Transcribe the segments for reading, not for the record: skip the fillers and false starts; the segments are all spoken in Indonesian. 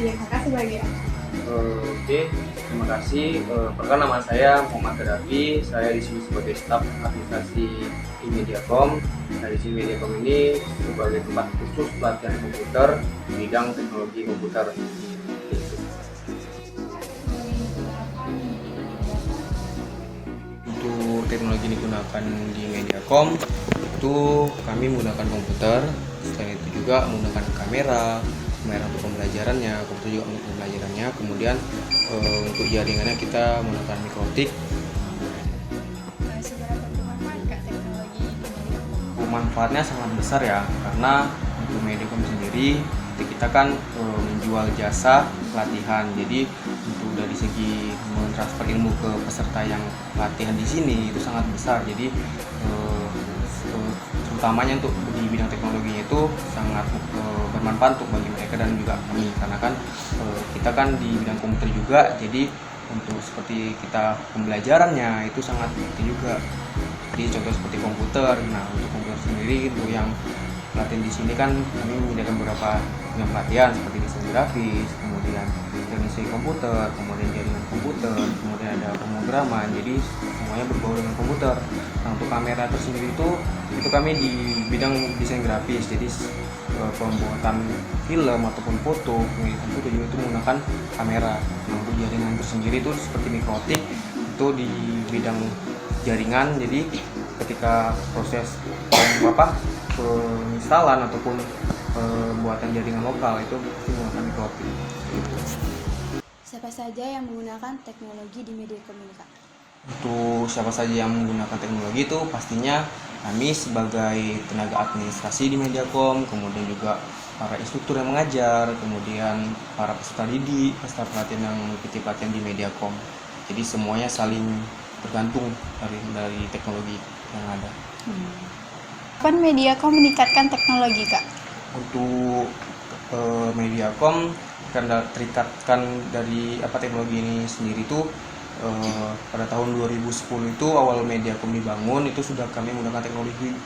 Iya, makasih banyak. Oke, terima kasih. Perkenalkan nama saya Muhammad Gaddafi. Saya di sini sebagai staf administrasi di Mediacom. Nah, di sini Mediacom ini sebagai tempat khusus pelatihan komputer di bidang teknologi komputer. Untuk teknologi yang digunakan di Mediacom itu kami menggunakan komputer, selain itu juga menggunakan kamera untuk pembelajarannya, komputer juga untuk pembelajarannya. Kemudian untuk jaringannya kita menggunakan mikrotik. Seberapa bermanfaat Kak teknologi di Mediacom? Manfaatnya sangat besar ya, karena untuk Mediacom sendiri kita kan menjual jasa pelatihan. Jadi untuk dari segi mentransfer ilmu ke peserta yang pelatihan di sini itu sangat besar. Jadi terutamanya untuk di bidang teknologinya itu sangat bermanfaat untuk bagi mereka dan juga kami, karena kan kita kan di bidang komputer juga. Jadi untuk seperti kita pembelajarannya itu sangat penting juga. Jadi contoh seperti komputer. Nah, untuk komputer sendiri untuk yang pelatihan di sini kan kami menyediakan beberapa yang pelatihan seperti desain grafis, kemudian teknisi komputer, kemudian jaringan komputer, kemudian ada pemrograman. Jadi semuanya berbau dengan komputer. Nah, untuk kamera tersendiri itu kami di bidang desain grafis. Jadi pembuatan film ataupun foto, pengeditan foto juga itu menggunakan kamera. Nah, untuk jaringan tersendiri itu seperti mikrotik itu di bidang jaringan. Jadi ketika proses penginstalan ataupun pembuatan jaringan lokal itu pasti menggunakan mikrotik. Siapa saja yang menggunakan teknologi di Mediacom ini Kak? Untuk siapa saja yang menggunakan teknologi itu pastinya kami sebagai tenaga administrasi di Mediacom, kemudian juga para instruktur yang mengajar, kemudian para peserta didik, peserta pelatihan yang mengikuti pelatihan di Mediacom. Jadi semuanya saling tergantung dari teknologi yang ada. Kapan Mediacom meningkatkan teknologi Kak? Untuk Mediacom karena terikatkan dari teknologi ini sendiri itu pada tahun 2010 itu awal Mediacom dibangun itu sudah kami menggunakan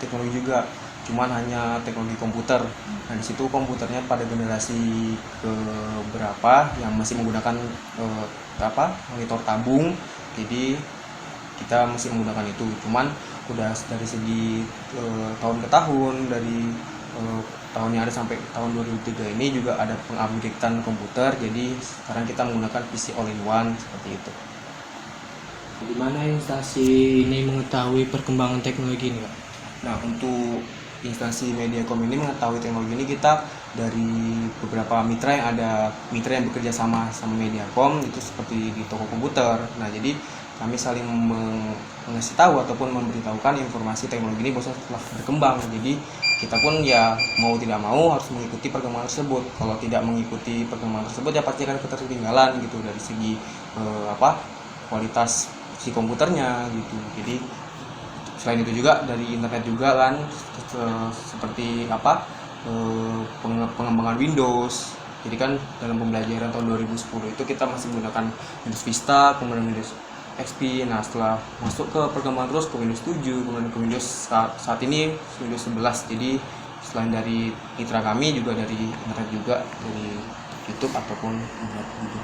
teknologi juga, cuman hanya teknologi komputer. Nah, di situ komputernya pada generasi ke berapa yang masih menggunakan monitor tabung. Jadi kita masih menggunakan itu, cuman udah dari segi tahun ke tahun, dari tahun yang ada sampai tahun 2003 ini juga ada pengupdatean komputer. Jadi sekarang kita menggunakan PC all-in-one seperti itu. Di mana instansi ini mengetahui perkembangan teknologi ini, Pak? Nah, untuk instansi Mediacom ini mengetahui teknologi ini kita dari beberapa mitra yang bekerja sama Mediacom itu seperti di toko komputer. Nah, jadi kami saling mengasih tahu ataupun memberitahukan informasi teknologi ini bahwa telah berkembang. Jadi kita pun ya mau tidak mau harus mengikuti perkembangan tersebut. Kalau tidak mengikuti perkembangan tersebut ya pasti akan ketertinggalan gitu dari segi kualitas si komputernya gitu. Jadi selain itu juga dari internet juga kan seperti pengembangan Windows. Jadi kan dalam pembelajaran tahun 2010 itu kita masih menggunakan Windows Vista, kemudian Windows XP. Nah, setelah masuk ke perkembangan terus ke Windows 7, kemudian ke Windows saat ini Windows 11. Jadi selain dari mitra kami juga dari internet juga, dari YouTube ataupun internet juga.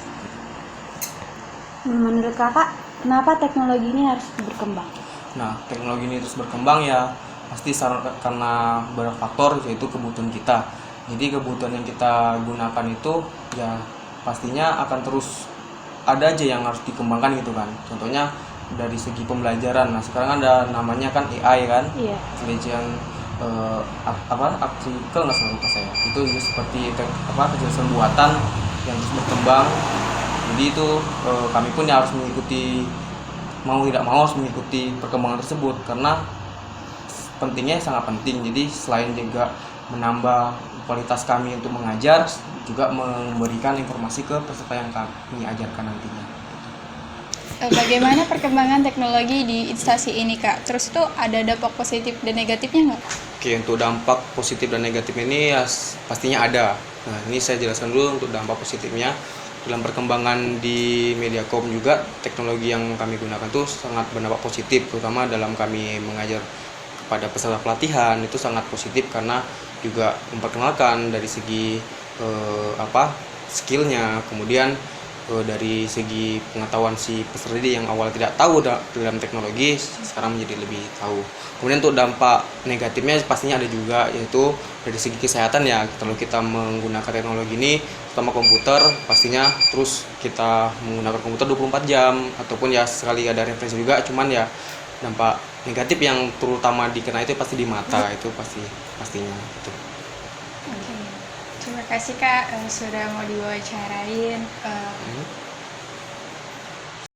Menurut Kakak, kenapa teknologi ini harus berkembang? Nah, teknologi ini terus berkembang ya pasti karena banyak faktor, yaitu kebutuhan kita. Jadi kebutuhan yang kita gunakan itu ya pastinya akan terus ada aja yang harus dikembangkan gitu kan. Contohnya dari segi pembelajaran. Nah, sekarang ada namanya kan AI kan. Iya. Intelligent artikel nggak salah lupa saya. Itu seperti kecerdasan buatan yang terus berkembang. Jadi itu kami pun ya harus mengikuti, mau tidak mau harus mengikuti perkembangan tersebut karena pentingnya sangat penting. Jadi selain juga menambah kualitas kami untuk mengajar, juga memberikan informasi ke peserta yang kami ajarkan nantinya. Bagaimana perkembangan teknologi di instansi ini Kak? Terus itu ada dampak positif dan negatifnya nggak? Oke, untuk dampak positif dan negatif ini ya pastinya ada. Nah, ini saya jelaskan dulu untuk dampak positifnya. Dalam perkembangan di Mediacom juga teknologi yang kami gunakan tuh sangat berdampak positif, terutama dalam kami mengajar kepada peserta pelatihan itu sangat positif karena juga memperkenalkan dari segi skillnya, kemudian dari segi pengetahuan si peserta didik yang awal tidak tahu dalam teknologi sekarang menjadi lebih tahu. Kemudian untuk dampak negatifnya pastinya ada juga, yaitu dari segi kesehatan ya. Kalau kita menggunakan teknologi ini, terutama komputer, pastinya terus kita menggunakan komputer 24 jam ataupun ya sekali ada refresh juga, cuman ya dampak negatif yang terutama dikena itu pasti di mata, itu pastinya gitu. Oke. Terima kasih Kak sudah mau diwawancarain.